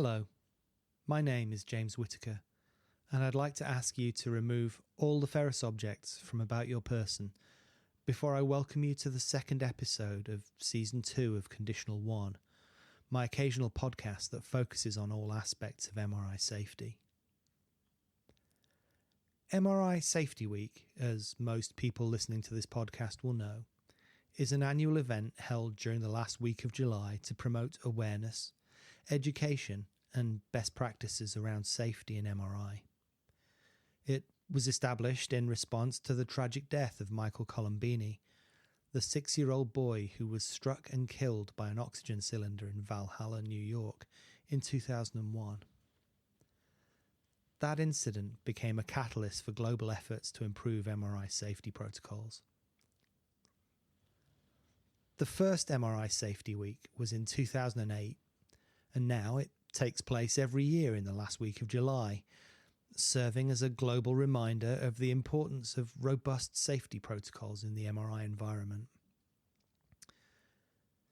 Hello, my name is James Whittaker, and I'd like to ask you to remove all the ferrous objects from about your person before I welcome you to the second episode of Season 2 of Conditional 1, my occasional podcast that focuses on all aspects of MRI safety. MRI Safety Week, as most people listening to this podcast will know, is an annual event held during the last week of July to promote awareness, education and best practices around safety in MRI. It was established in response to the tragic death of Michael Colombini, the 6-year-old boy who was struck and killed by an oxygen cylinder in Valhalla, New York in 2001. That incident became a catalyst for global efforts to improve MRI safety protocols. The first MRI Safety Week was in 2008, and now it takes place every year in the last week of July, serving as a global reminder of the importance of robust safety protocols in the MRI environment.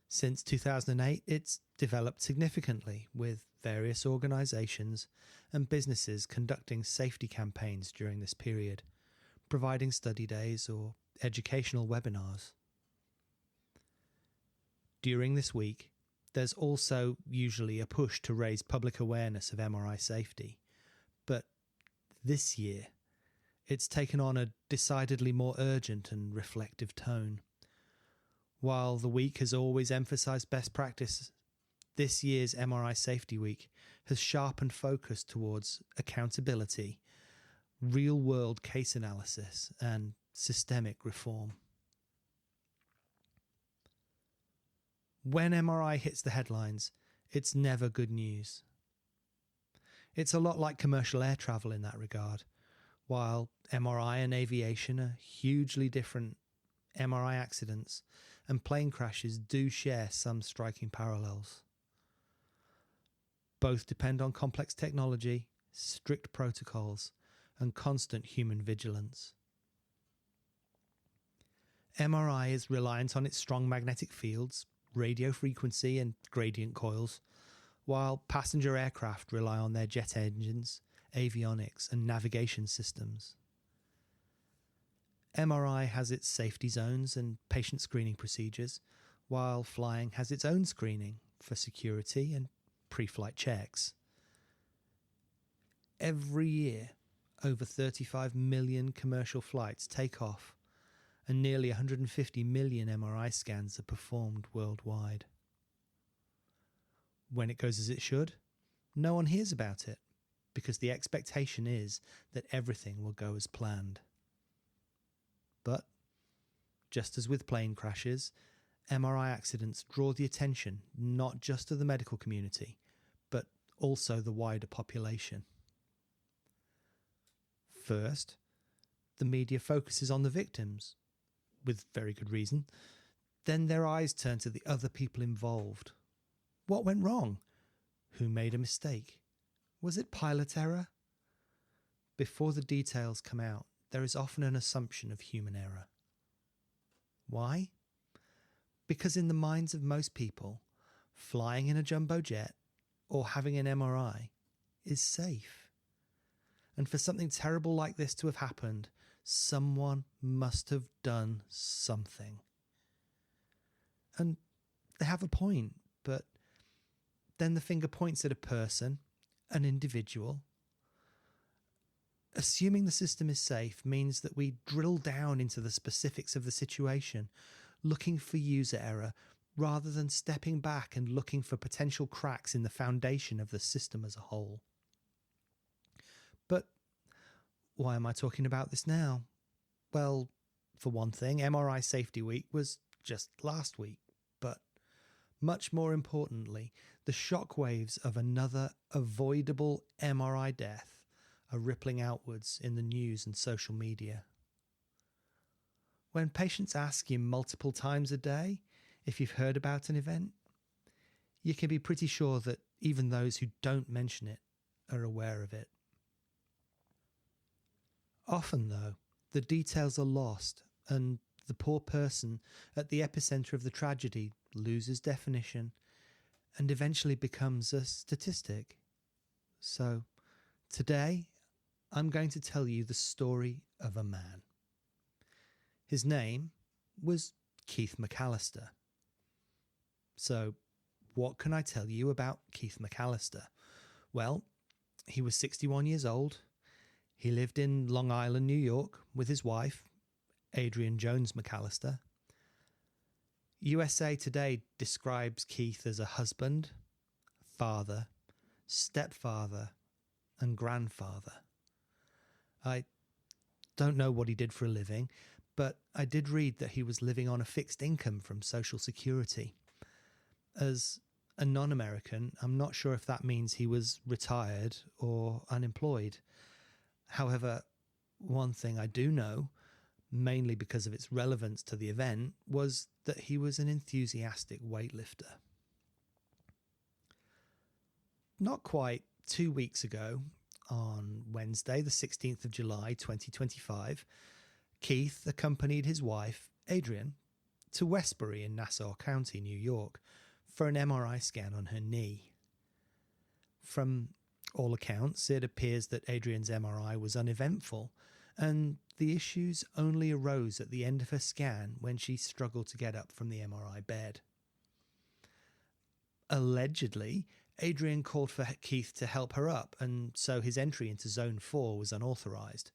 Since 2008, it's developed significantly, with various organisations and businesses conducting safety campaigns during this period, providing study days or educational webinars. During this week, there's also usually a push to raise public awareness of MRI safety, but this year it's taken on a decidedly more urgent and reflective tone. While the week has always emphasised best practice, this year's MRI Safety Week has sharpened focus towards accountability, real-world case analysis and systemic reform. When MRI hits the headlines, it's never good news. It's a lot like commercial air travel in that regard. While MRI and aviation are hugely different, MRI accidents and plane crashes do share some striking parallels. Both depend on complex technology, strict protocols, and constant human vigilance. MRI is reliant on its strong magnetic fields, radio frequency and gradient coils, while passenger aircraft rely on their jet engines, avionics and navigation systems. MRI has its safety zones and patient screening procedures, while flying has its own screening for security and pre-flight checks. Every year, over 35 million commercial flights take off, and nearly 150 million MRI scans are performed worldwide. When it goes as it should, no one hears about it, because the expectation is that everything will go as planned. But, just as with plane crashes, MRI accidents draw the attention not just of the medical community, but also the wider population. First, the media focuses on the victims, with very good reason. Then their eyes turn to the other people involved. What went wrong? Who made a mistake? Was it pilot error? Before the details come out, there is often an assumption of human error. Why? Because in the minds of most people, flying in a jumbo jet or having an MRI is safe. And for something terrible like this to have happened, someone must have done something. And they have a point, but then the finger points at a person, an individual. Assuming the system is safe means that we drill down into the specifics of the situation, looking for user error, rather than stepping back and looking for potential cracks in the foundation of the system as a whole. But why am I talking about this now? Well, for one thing, MRI Safety Week was just last week, but much more importantly, the shockwaves of another avoidable MRI death are rippling outwards in the news and social media. When patients ask you multiple times a day if you've heard about an event, you can be pretty sure that even those who don't mention it are aware of it. Often, though, the details are lost and the poor person at the epicenter of the tragedy loses definition and eventually becomes a statistic. So today I'm going to tell you the story of a man. His name was Keith McAllister. So what can I tell you about Keith McAllister? Well, he was 61 years old. He lived in Long Island, New York, with his wife, Adrienne Jones McAllister. USA Today describes Keith as a husband, father, stepfather, and grandfather. I don't know what he did for a living, but I did read that he was living on a fixed income from Social Security. As a non-American, I'm not sure if that means he was retired or unemployed. However, one thing I do know, mainly because of its relevance to the event, was that he was an enthusiastic weightlifter. Not quite 2 weeks ago, on Wednesday, the 16th of July, 2025, Keith accompanied his wife, Adrienne, to Westbury in Nassau County, New York, for an MRI scan on her knee. From all accounts, it appears that Adrienne's MRI was uneventful, and the issues only arose at the end of her scan when she struggled to get up from the MRI bed. Allegedly, Adrienne called for Keith to help her up, and so his entry into Zone 4 was unauthorised.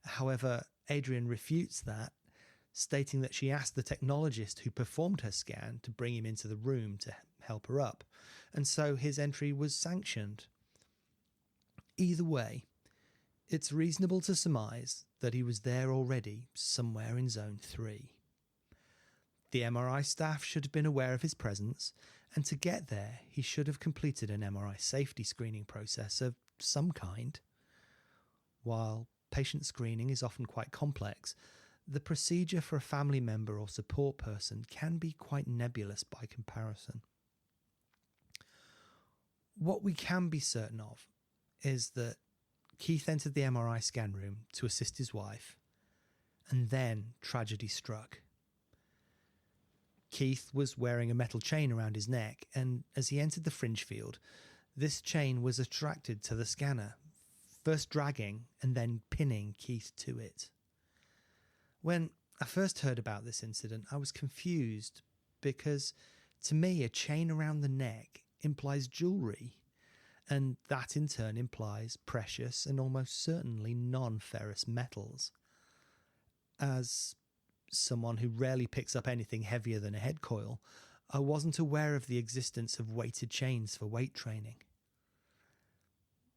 However, Adrienne refutes that, stating that she asked the technologist who performed her scan to bring him into the room to help her up, and so his entry was sanctioned. Either way, it's reasonable to surmise that he was there already, somewhere in Zone 3. The MRI staff should have been aware of his presence, and to get there, he should have completed an MRI Safety screening process of some kind. While patient screening is often quite complex, the procedure for a family member or support person can be quite nebulous by comparison. What we can be certain of is that Keith entered the MRI scan room to assist his wife, and then tragedy struck. Keith was wearing a metal chain around his neck, and as he entered the fringe field, this chain was attracted to the scanner, first dragging and then pinning Keith to it. When I first heard about this incident, I was confused because, to me, a chain around the neck implies jewellery, and that in turn implies precious and almost certainly non-ferrous metals. As someone who rarely picks up anything heavier than a head coil, I wasn't aware of the existence of weighted chains for weight training.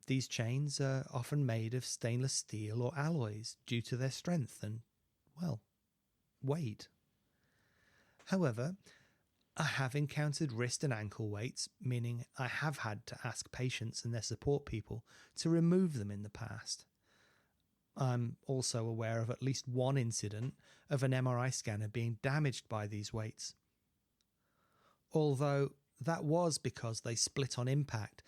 These chains are often made of stainless steel or alloys due to their strength and, well, weight. However, I have encountered wrist and ankle weights, meaning I have had to ask patients and their support people to remove them in the past. I'm also aware of at least one incident of an MRI scanner being damaged by these weights. Although that was because they split on impact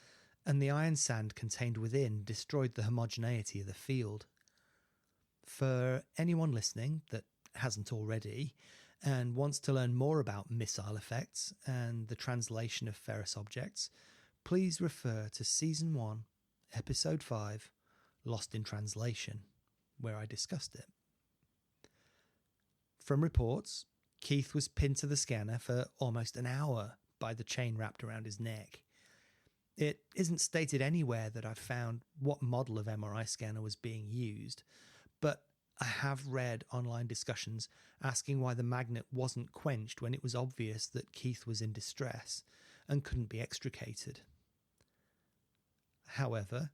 and the iron sand contained within destroyed the homogeneity of the field. For anyone listening that hasn't already and wants to learn more about missile effects and the translation of ferrous objects, please refer to Season 1, Episode 5, Lost in Translation, where I discussed it. From reports, Keith was pinned to the scanner for almost an hour by the chain wrapped around his neck. It isn't stated anywhere that I've found what model of MRI scanner was being used, but I have read online discussions asking why the magnet wasn't quenched when it was obvious that Keith was in distress and couldn't be extricated. However,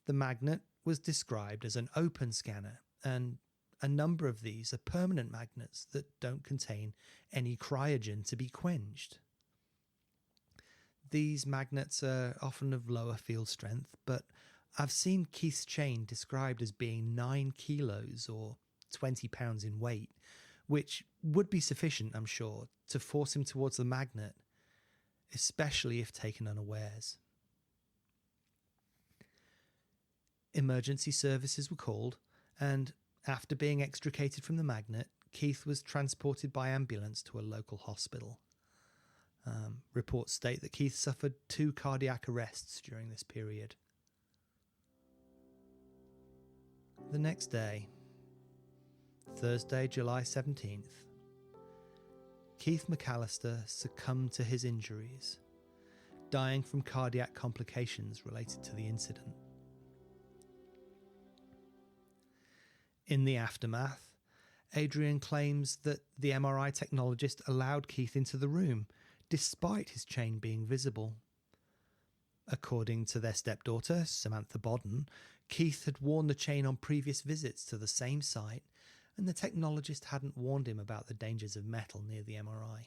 the magnet was described as an open scanner, and a number of these are permanent magnets that don't contain any cryogen to be quenched. These magnets are often of lower field strength, but I've seen Keith's chain described as being 9 kilos or 20 pounds in weight, which would be sufficient, I'm sure, to force him towards the magnet, especially if taken unawares. Emergency services were called, and after being extricated from the magnet, Keith was transported by ambulance to a local hospital. Reports state that Keith suffered 2 cardiac arrests during this period. The next day, Thursday, July 17th, Keith McAllister succumbed to his injuries, dying from cardiac complications related to the incident. In the aftermath, Adrian claims that the MRI technologist allowed Keith into the room, despite his chain being visible. According to their stepdaughter, Samantha Bodden, Keith had worn the chain on previous visits to the same site, and the technologist hadn't warned him about the dangers of metal near the MRI.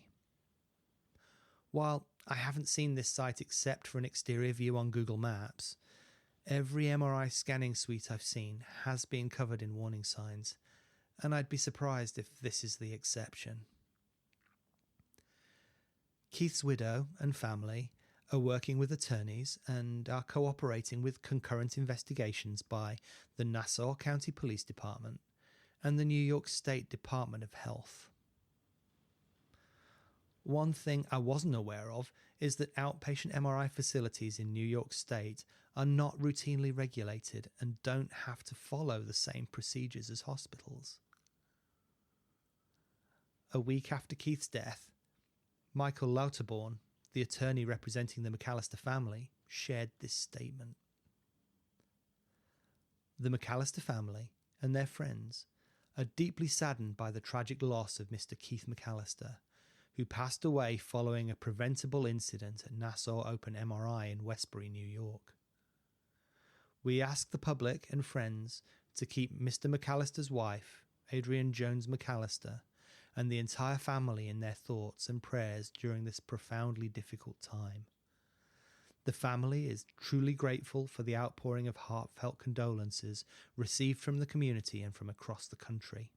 While I haven't seen this site except for an exterior view on Google Maps, every MRI scanning suite I've seen has been covered in warning signs, and I'd be surprised if this is the exception. Keith's widow and family are working with attorneys and are cooperating with concurrent investigations by the Nassau County Police Department and the New York State Department of Health. One thing I wasn't aware of is that outpatient MRI facilities in New York State are not routinely regulated and don't have to follow the same procedures as hospitals. A week after Keith's death, Michael Lauterborn, the attorney representing the McAllister family, shared this statement. The McAllister family and their friends are deeply saddened by the tragic loss of Mr. Keith McAllister, who passed away following a preventable incident at Nassau Open MRI in Westbury, New York. We ask the public and friends to keep Mr. McAllister's wife, Adrian Jones McAllister, and the entire family in their thoughts and prayers during this profoundly difficult time. The family is truly grateful for the outpouring of heartfelt condolences received from the community and from across the country.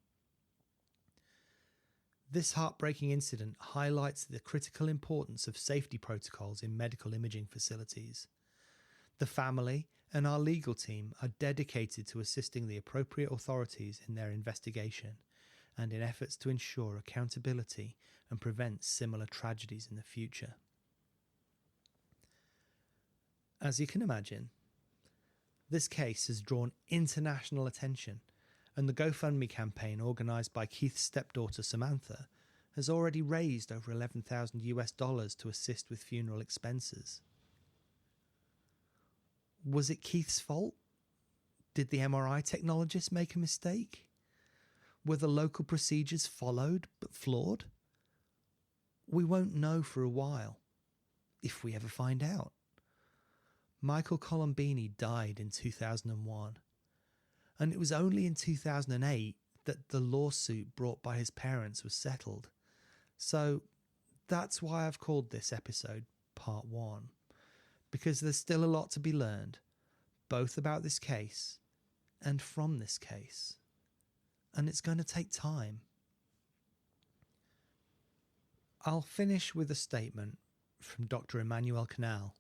This heartbreaking incident highlights the critical importance of safety protocols in medical imaging facilities. The family and our legal team are dedicated to assisting the appropriate authorities in their investigation and in efforts to ensure accountability and prevent similar tragedies in the future. As you can imagine, this case has drawn international attention, and the GoFundMe campaign organised by Keith's stepdaughter Samantha has already raised over $11,000 to assist with funeral expenses. Was it Keith's fault? Did the MRI technologist make a mistake? Were the local procedures followed but flawed? We won't know for a while, if we ever find out. Michael Colombini died in 2001, and it was only in 2008 that the lawsuit brought by his parents was settled. So that's why I've called this episode Part 1, because there's still a lot to be learned, both about this case and from this case. And it's going to take time. I'll finish with a statement from Dr. Emmanuel Canal,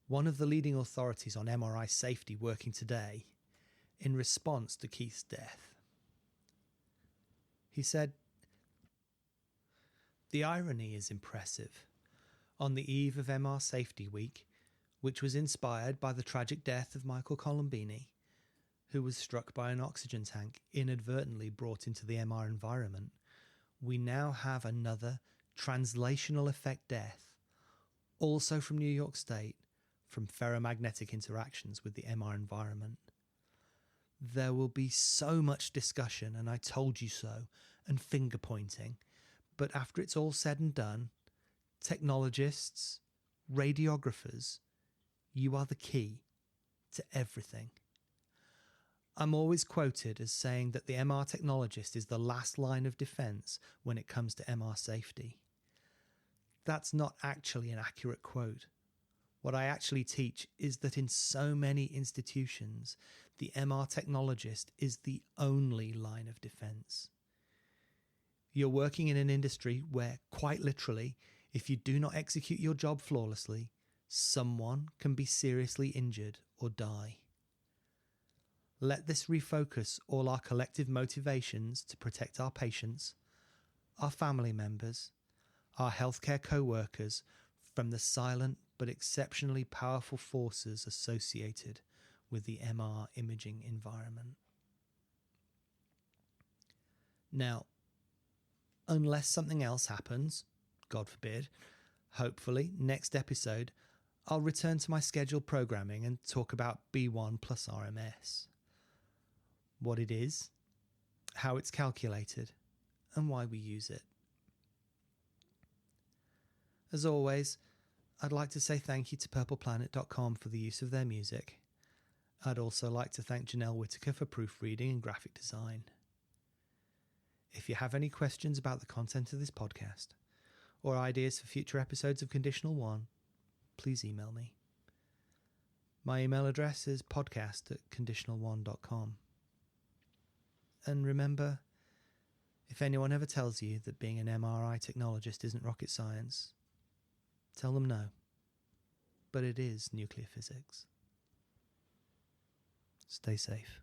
one of the leading authorities on MRI safety working today, in response to Keith's death. He said, "The irony is impressive. On the eve of MR Safety Week, which was inspired by the tragic death of Michael Colombini, who was struck by an oxygen tank inadvertently brought into the MR environment, we now have another translational effect death, also from New York State, from ferromagnetic interactions with the MR environment. There will be so much discussion, and I told you so, and finger pointing, but after it's all said and done, technologists, radiographers, you are the key to everything. I'm always quoted as saying that the MR technologist is the last line of defence when it comes to MR safety. That's not actually an accurate quote. What I actually teach is that in so many institutions, the MR technologist is the only line of defence. You're working in an industry where, quite literally, if you do not execute your job flawlessly, someone can be seriously injured or die. Let this refocus all our collective motivations to protect our patients, our family members, our healthcare co-workers from the silent but exceptionally powerful forces associated with the MR imaging environment. Now, unless something else happens, God forbid, hopefully next episode I'll return to my scheduled programming and talk about B1 plus RMS. What it is, how it's calculated, and why we use it. As always, I'd like to say thank you to purpleplanet.com for the use of their music. I'd also like to thank James Whittaker for proofreading and graphic design. If you have any questions about the content of this podcast, or ideas for future episodes of Conditional 1, please email me. My email address is podcast@conditional1.com. And remember, if anyone ever tells you that being an MRI technologist isn't rocket science, tell them no. But it is nuclear physics. Stay safe.